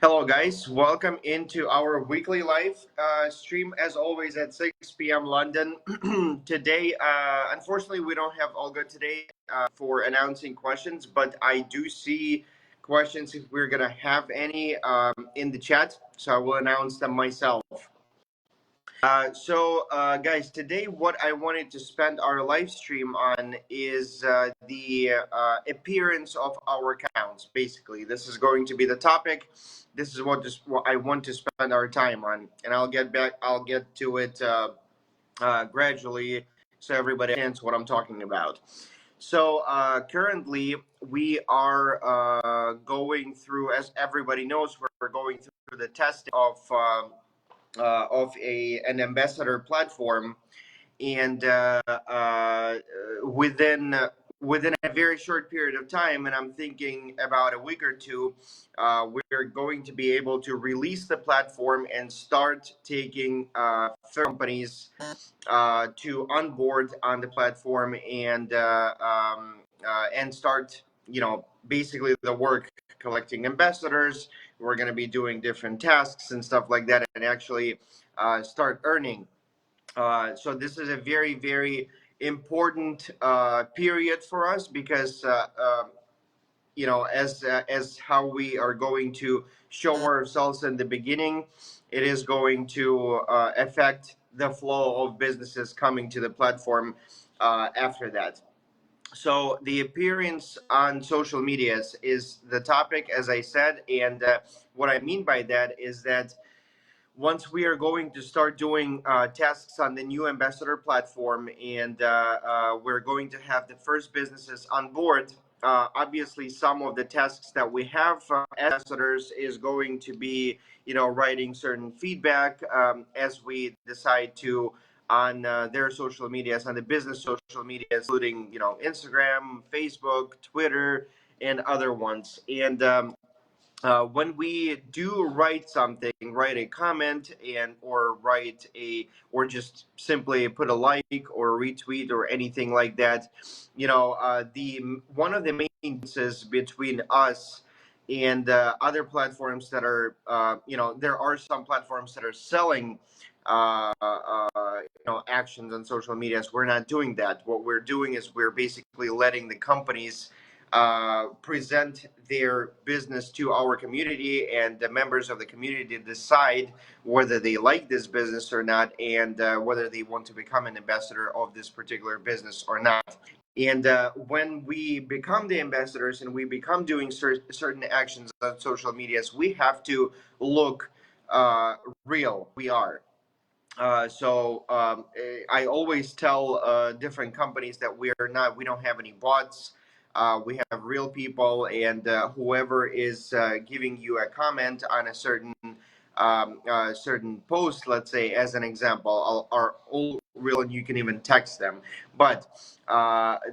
Hello, guys. Welcome into our weekly live stream, as always, at 6 p.m. London. Today, unfortunately, we don't have Olga today for announcing questions, but I do see questions if we're going to have any in the chat. So I will announce them myself. Guys, today what I wanted to spend our live stream on is the appearance of our accounts. Basically, this is going to be the topic. This is what I want to spend our time on, and I'll get back. I'll get to it gradually, so everybody understands what I'm talking about. So currently, we are going through, as everybody knows, we're going through the testing of an ambassador platform, and within a very short period of time, and I'm thinking about a week or two, we're going to be able to release the platform and start taking companies to onboard on the platform and start, basically the work collecting ambassadors. We're going to be doing different tasks and stuff like that, and actually start earning. So this is a very, very important period for us because as how we are going to show ourselves in the beginning, it is going to affect the flow of businesses coming to the platform after that. So the appearance on social medias is the topic, as I said, and what I mean by that is that once we are going to start doing tasks on the new ambassador platform, and we're going to have the first businesses on board, obviously some of the tasks that we have as ambassadors is going to be, writing certain feedback as we decide to on their social medias, on the business social media, including, Instagram, Facebook, Twitter, and other ones. And when we do write something, write a comment, and or just simply put a like or retweet or anything like that, the one of the main differences between us and other platforms that are, there are some platforms that are selling actions on social medias. We're not doing that. What we're doing is we're basically letting the companies present their business to our community, and the members of the community decide whether they like this business or not, and whether they want to become an ambassador of this particular business or not. And when we become the ambassadors and we become doing certain actions on social medias, we have to look real. We are. I always tell different companies that we don't have any bots. We have real people, and whoever is giving you a comment on a certain post, let's say, as an example, are all real, and you can even text them. But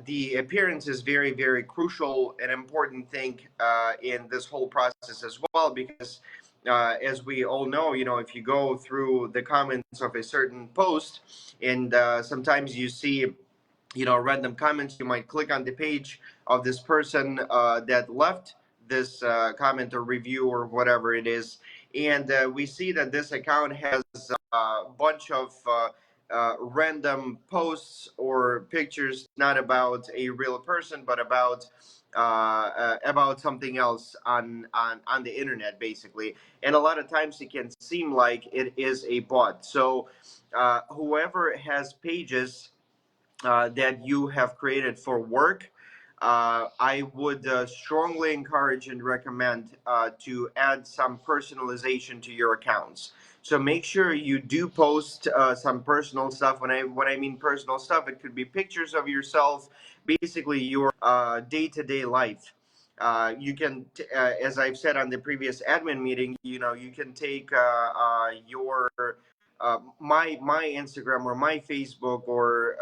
the appearance is very, very crucial and important thing in this whole process as well, because as we all know, if you go through the comments of a certain post, and sometimes you see, random comments, you might click on the page of this person that left this comment or review or whatever it is, and we see that this account has a bunch of random posts or pictures, not about a real person, but about something else on the internet, basically. And a lot of times it can seem like it is a bot. So whoever has pages that you have created for work, I would strongly encourage and recommend to add some personalization to your accounts. So make sure you do post some personal stuff. When I mean personal stuff, it could be pictures of yourself, basically your day-to-day life. You can, as I've said on the previous admin meeting, you can take your my Instagram or my Facebook or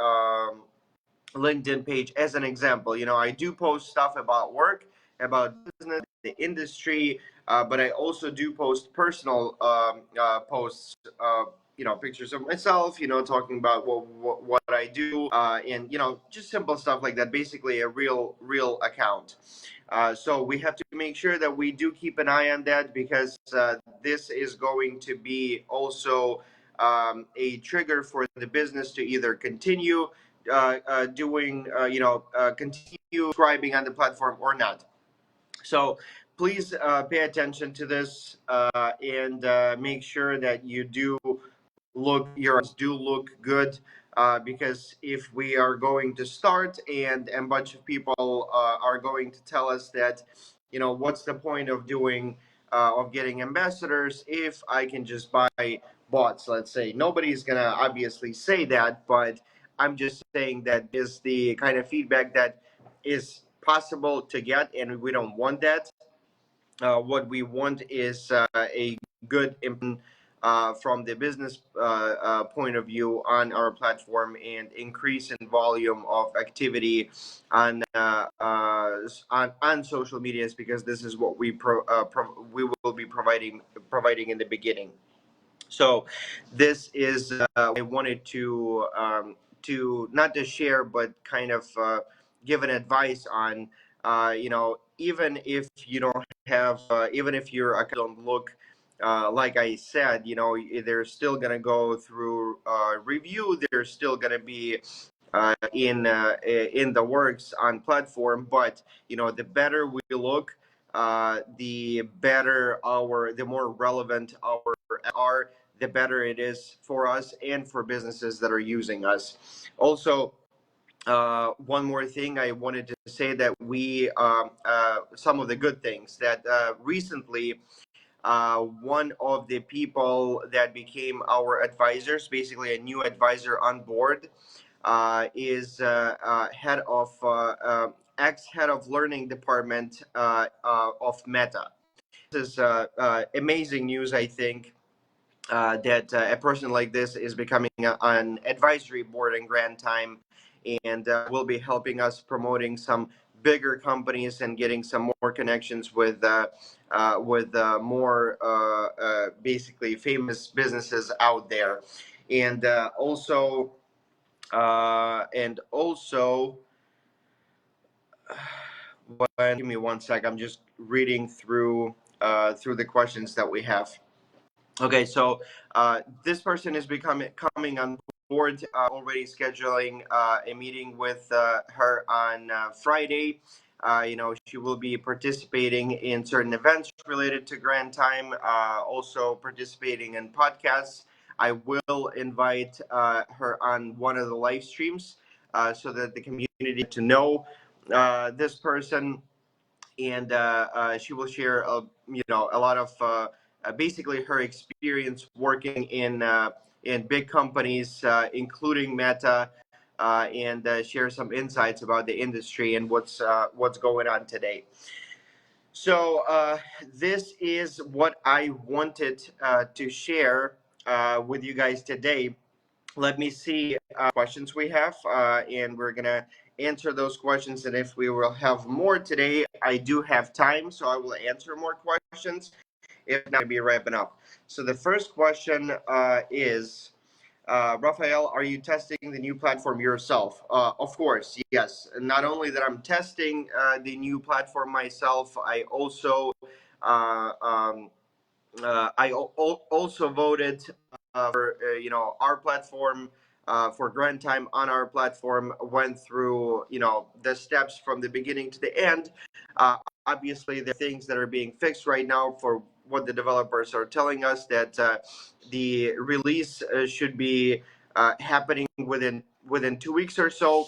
LinkedIn page as an example. I do post stuff about work, about business, the industry, but I also do post personal posts, pictures of myself, talking about what I do, and just simple stuff like that. Basically, a real account. So we have to make sure that we do keep an eye on that, because this is going to be also a trigger for the business to either continue doing, continue subscribing on the platform or not. So please pay attention to this, and make sure that you do look good, because if we are going to start and a bunch of people are going to tell us that, what's the point of doing of getting ambassadors if I can just buy bots, let's say. Nobody's gonna obviously say that, but I'm just saying that is the kind of feedback that is possible to get, and we don't want that. What we want is a good input from the business point of view on our platform, and increase in volume of activity on social medias, because this is what we will be providing in the beginning. So this is I wanted to not to share, but kind of give an advice on, even if you don't have, even if your account don't look like I said, they're still gonna go through review. They're still gonna be in the works on platform. But the better we look, the better the more relevant our are, the better it is for us and for businesses that are using us. Also, one more thing I wanted to say, that we some of the good things that recently, one of the people that became our advisors, basically a new advisor on board, is head of ex-head of learning department of Meta. This is amazing news, I think, that a person like this is becoming an advisory board in Grand Time, and will be helping us promoting some bigger companies and getting some more connections with more basically famous businesses out there. And also give me one sec, I'm just reading through the questions that we have. Okay, so this person is coming on board, already scheduling a meeting with her on Friday. She will be participating in certain events related to Grand Time, also participating in podcasts. I will invite her on one of the live streams, so that the community to know this person. And she will share a lot of basically her experience working in big companies, including Meta, and share some insights about the industry and what's going on today. So this is what I wanted to share with you guys today. Let me see questions we have, and we're gonna answer those questions. And if we will have more today, I do have time, so I will answer more questions. If not, I'll be wrapping up. So the first question is, Rafael, are you testing the new platform yourself? Of course, yes. Not only that I'm testing the new platform myself, I also also voted for our platform, for Grand Time on our platform. Went through the steps from the beginning to the end. Obviously, there are things that are being fixed right now for what the developers are telling us, that the release should be happening within 2 weeks or so.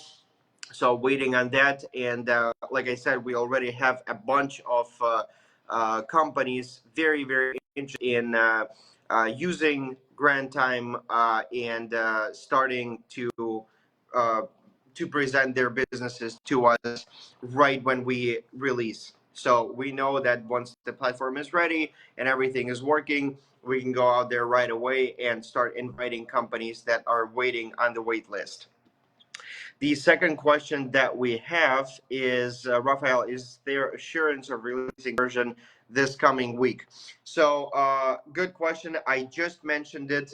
So waiting on that. And like I said, we already have a bunch of companies very interested in using Grand Time, and starting to present their businesses to us right when we release. So we know that once the platform is ready and everything is working, we can go out there right away and start inviting companies that are waiting on the wait list. The second question that we have is, Rafael, is there assurance of releasing version this coming week? So, good question. I just mentioned it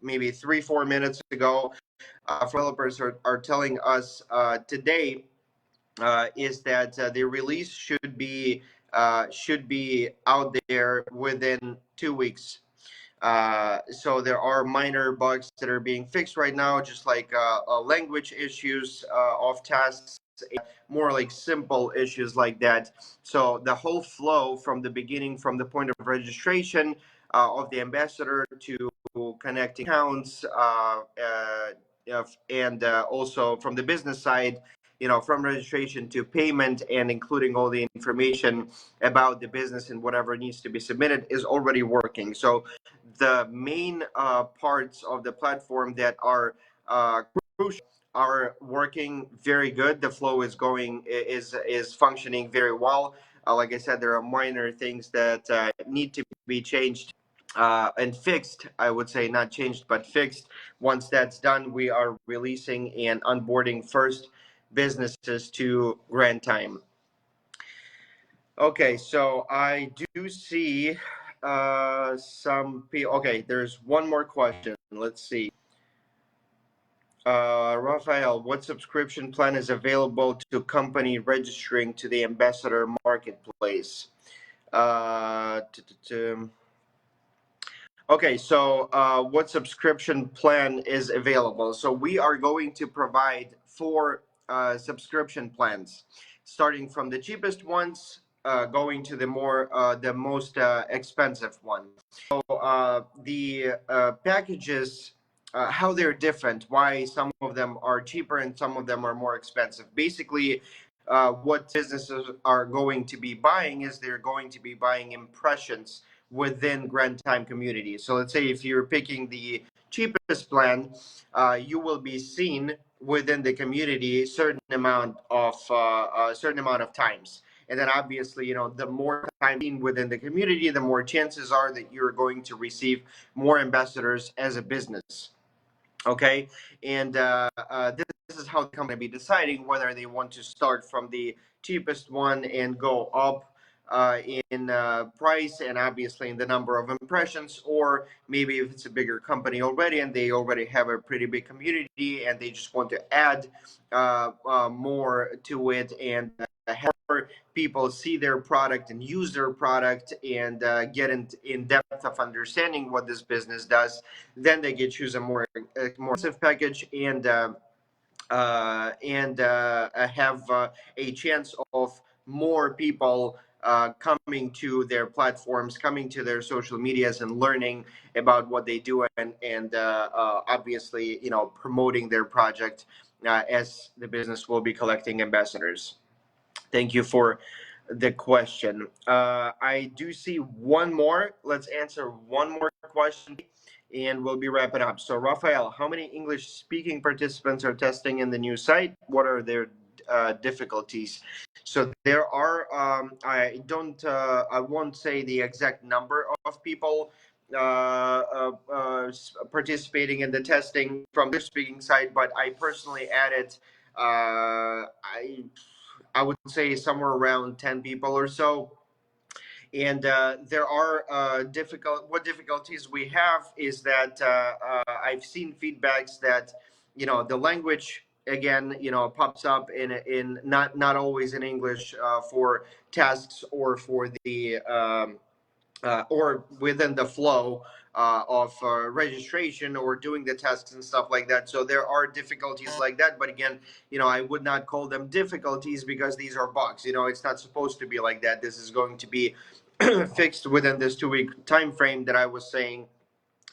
maybe 3-4 minutes ago. Developers are telling us today is that the release should be out there within 2 weeks. So there are minor bugs that are being fixed right now, just like language issues of tasks, more like simple issues like that. So the whole flow from the beginning, from the point of registration of the ambassador to connecting accounts, and also from the business side, from registration to payment and including all the information about the business and whatever needs to be submitted is already working. So the main parts of the platform that are crucial are working very good. The flow is functioning very well. Like I said, there are minor things that need to be changed and fixed. I would say not changed, but fixed. Once that's done, we are releasing and onboarding first businesses to Grand Time. Okay, so I do see some people. Okay, there's one more question. Let's see. Rafael, what subscription plan is available to company registering to the Ambassador Marketplace? Okay, so what subscription plan is available? So we are going to provide 4 subscription plans, starting from the cheapest ones, going to the most expensive one. So the packages, how they're different, why some of them are cheaper and some of them are more expensive. Basically, what businesses are going to be buying is they're going to be buying impressions within Grand Time community. So let's say if you're picking the cheapest plan, you will be seen within the community a certain amount of times. And then obviously, the more time seen within the community, the more chances are that you're going to receive more ambassadors as a business. Okay, and this is how the company be deciding whether they want to start from the cheapest one and go up in price and obviously in the number of impressions, or maybe if it's a bigger company already and they already have a pretty big community and they just want to add more to it and have more people see their product and use their product and get in depth of understanding what this business does, then they can choose a more expensive package and have a chance of more people coming to their platforms, coming to their social medias, and learning about what they do, and obviously, promoting their project as the business will be collecting ambassadors. Thank you for the question. I do see one more. Let's answer one more question and we'll be wrapping up. So, Rafael, how many English speaking participants are testing in the new site? What are their difficulties? So there are, I won't say the exact number of people participating in the testing from their speaking side, but I personally added, I would say somewhere around 10 people or so. And there are what difficulties we have is that I've seen feedbacks that the language again pops up in not always in English for tasks or for the or within the flow of registration or doing the tests and stuff like that. So there are difficulties like that. But again, I would not call them difficulties because these are bugs. It's not supposed to be like that. This is going to be fixed within this 2-week time frame that I was saying.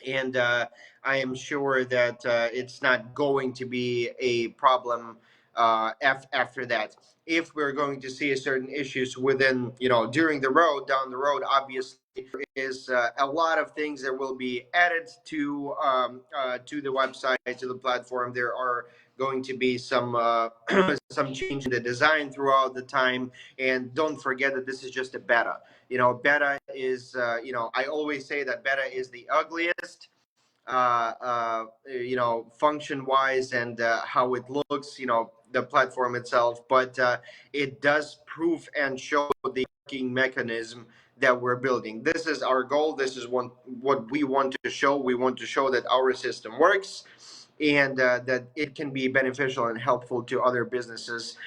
And I am sure that it's not going to be a problem after that. If we're going to see certain issues within, down the road, obviously there is a lot of things that will be added to the website, to the platform. There are going to be some some change in the design throughout the time, and don't forget that this is just a beta. Beta is I always say that beta is the ugliest function wise and how it looks, the platform itself, but it does prove and show the working mechanism that we're building. This is our goal. This is what we want to show. We want to show that our system works, and that it can be beneficial and helpful to other businesses,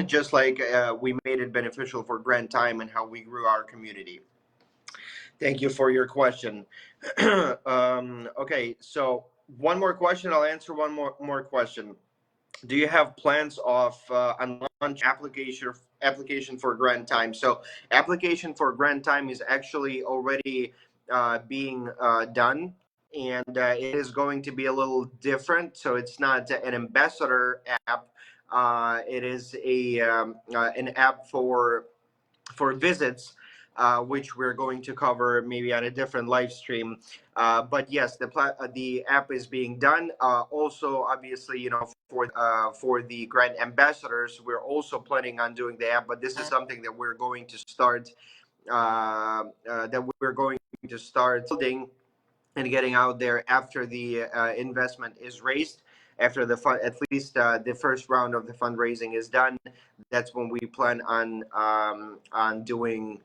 just like we made it beneficial for Grand Time and how we grew our community. Thank you for your question. Okay, so one more question. I'll answer one more question. Do you have plans of on launch application for Grand Time? So application for Grand Time is actually already being done, and it is going to be a little different. So it's not an ambassador app. It is an app for visits, which we're going to cover maybe on a different live stream. But yes, the app is being done. Also, obviously, for the Grand Ambassadors, we're also planning on doing the app. But this is something that we're going to start building and getting out there after the investment is raised, after the fund, at least the first round of the fundraising is done. That's when we plan on doing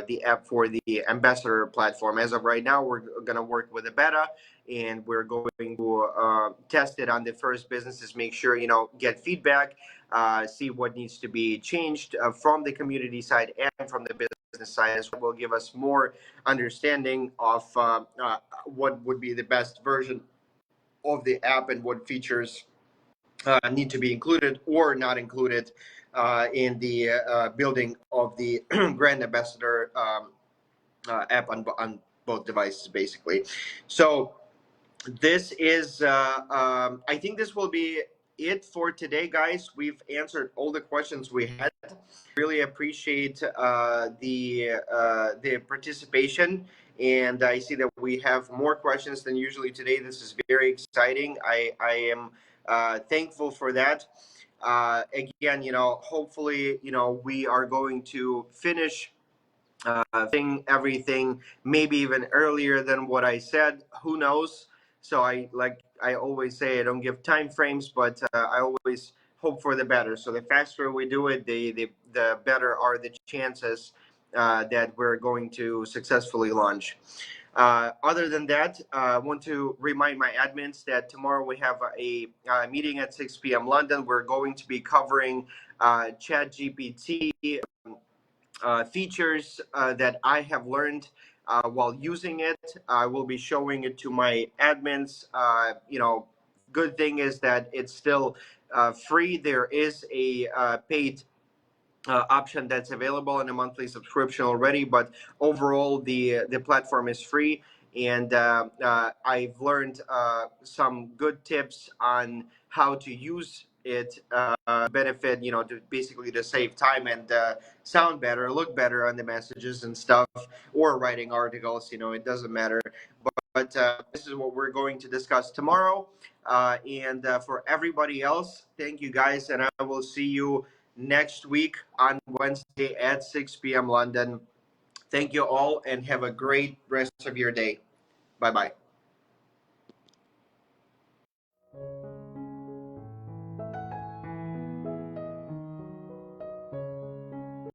the app for the ambassador platform. As of right now, we're going to work with a beta, and we're going to test it on the first businesses, make sure, get feedback, see what needs to be changed from the community side and from the business side, as well. Will give us more understanding of what would be the best version of the app and what features need to be included or not included in the building of the Grand Ambassador app on both devices, basically. So this is, I think this will be it for today, guys. We've answered all the questions we had. Really appreciate the participation, and I see that we have more questions than usually today. This is very exciting. I am thankful for that. Again, hopefully, we are going to finish everything maybe even earlier than what I said. Who knows? So I always say, I don't give time frames, but I always hope for the better. So the faster we do it, the better are the chances that we're going to successfully launch. Other than that, I want to remind my admins that tomorrow we have a meeting at 6 p.m. London. We're going to be covering ChatGPT features that I have learned while using it. I will be showing it to my admins. Good thing is that it's still free. There is a paid option that's available in a monthly subscription already, but overall the platform is free, and I've learned some good tips on how to use it, benefit, to basically to save time and sound better, look better on the messages and stuff, or writing articles. It doesn't matter. But this is what we're going to discuss tomorrow. And for everybody else, thank you guys, and I will see you next week on Wednesday at 6 p.m. London. Thank you all, and have a great rest of your day. Bye-bye.